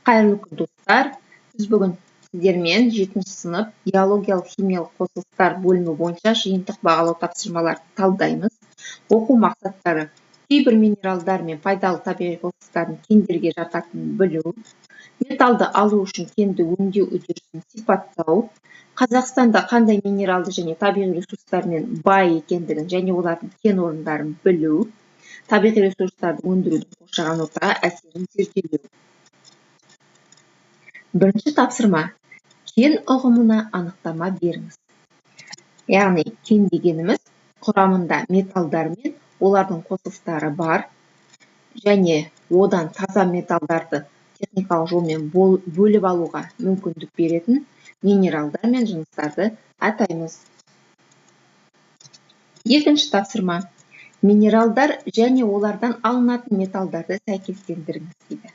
Қайырлы күн достар. Біз бүгін сіздермен 7-ші сынып биологиялық химиялық қосылыстар бөлімі бойынша жиынтық бағалау тапсырмаларын талдаймыз. Оқу мақсаттары: кейбір минералдар мен пайдалы табиғи қосылыстардың кендерге жататынын білу, металлды алу үшін кенді өңдеу үдерісін сипаттау, Қазақстанда қандай минералды және табиғи ресурстармен бай екендігін және олардың кен орындарын білу, табиғи ресурстарды өндірудің қоршаған ортаға әсерін зерделеу. Бірінші тапсырма: кен ұғымына анықтама беріңіз. Яғни кен дегеніміз құрамында металдар мен олардың қосылыстары бар және одан таза металдарды техникалық жолмен бөліп алуға мүмкіндік беретін минералдар мен жыныстарды атаймыз. Екінші тапсырма: минералдар және олардан алынатын металдарды сәйкестендіріңіз дейді.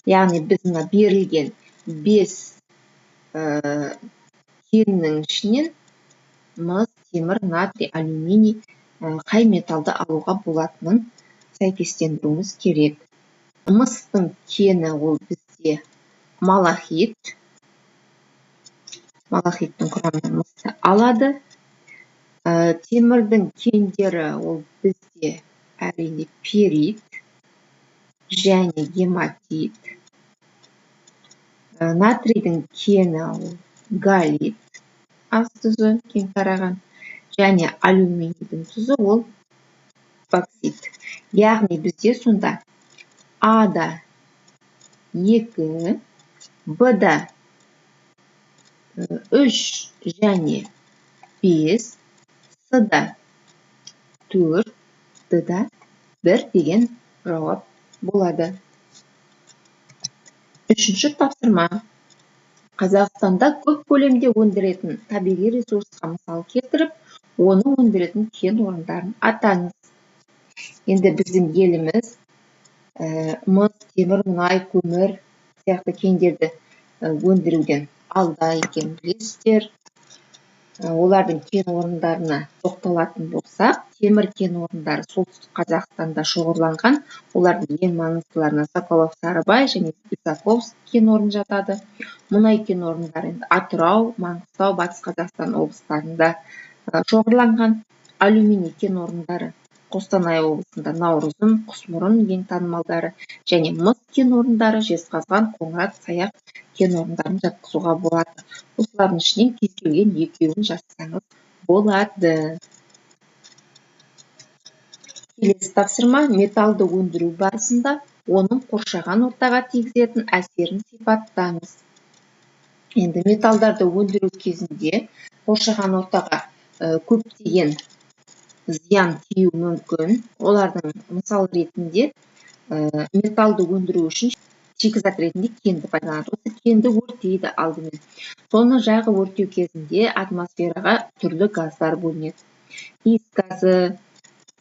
Яғни біз мына берілген 5 кеннің ішінен мыс, темір, натрий, алюминий қай металды алуға болатынын сәйкестендіруіміз керек. Мыстың кені ол бізде малахит. Малахиттің құрамынан мысты алады. Темірдің кендері ол бізде әрине перит және гематит. Натрийдің кені ол галит, ас тұзы кең тараған, және алюминийдің тұзы ол боксит. Яғни бізде сонда А-да 2, Б-да 3 және 5, С-да 4, Д-да 1 деген жауап болады. Үшінші тапсырма: Қазақстанда көп көлемде өндіретін табиғи ресурсқа мысал келтіріп, оны өндіретін кен орындарын атаңыз. Енді біздің еліміз мыс, темір, мұнай, көмір сияқты кендерді өндіруден алда екенін білесіздер. Олардың кен орындарына тоқталатын болсақ, темір кен орындары солтүстік Қазақстанда шоғырланған. Олардың ең маңыздыларына Соколов, Сарыбай және Лисаковск кен орны жатады. Мұнай кен орындары Атырау, Маңғыстау, Батыс Қазақстан облыстарында шоғырланған. Алюминий кен орындары Қостанай облысында Наурызым, Құсмұрын ең танымалдары, және мыс кен орындары Жезқазған, Қоңырат, Саяқ кен орындарын жатқызуға болады. Осылардың ішінен кез келген екеуін жазсаңыз болады. Келесі тапсырма: металлды өндіру барысында оның қоршаған ортаға тигізетін әсерін сипаттаңыз. Енді металдарды өндіру кезінде қоршаған ортаға көптеген зиян тиюі мүмкін. Олардың мысал ретінде металлды өндіру үшін шикізат ретінде кенді пайдаланады. Осы кенді өртейді алдымен. Соны жағы өртеу кезінде атмосфераға түрлі газдар бөлінеді. Иіс газы,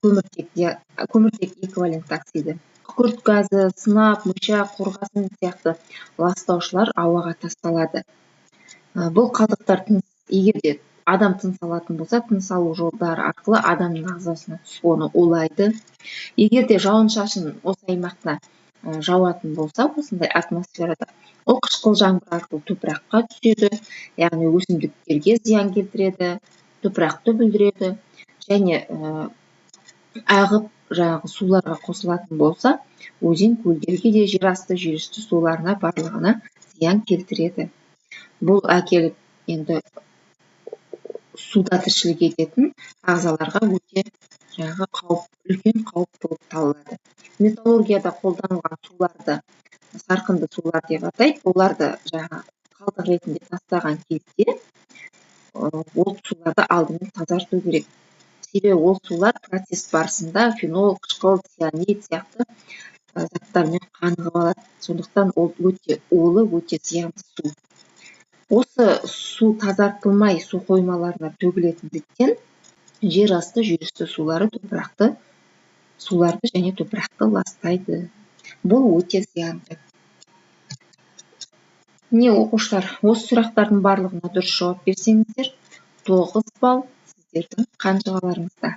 көміртек эквивалентті оксиді, күкірт газы, сынап, мышьяк, қорғасын сияқты ластаушылар ауаға тасталады. Бұл қалдықтар егер де адам тыныс алатын болса, тыныс алу жолдары арқылы адамның ағзасына түсіп оны улайды. Егер де жауын-шашын осы аймақта жауатын болса, осындай атмосферада, ол қышқыл жаңбыр арқылы топыраққа түседі, яғни өсімдіктерге зиян келтіреді, топырақты бүлдіреді және ағып суларға қосылатын болса, өзен көлдерге де жерасты жүйесті суларына барлығына зиян келтіреді. Бұл әкеліп енді суда тіршілік ететін ағзаларға өте үлкен қауіп болып табылады. Металлургияда қолданылған суларды сарқынды сулар деп атайды. Оларды қалдық ретінде тастаған кезде ол суларды алдымен тазарту керек. Себебі ол сулар процесс барысында фенол, қышқыл, цианид сияқты заттармен қанығып алады. Сондықтан ол өте улы, өте зиянды су. Осы су тазартылмай су қоймаларына төгілетіндіктен жерасты жүйесті суларды және топырақты ластайды. Бұл өте зиянды. Не оқушылар, осы сұрақтардың барлығына дұрыс жауап берсеңіздер, 9 балл сіздердің қанжығаларыңызда.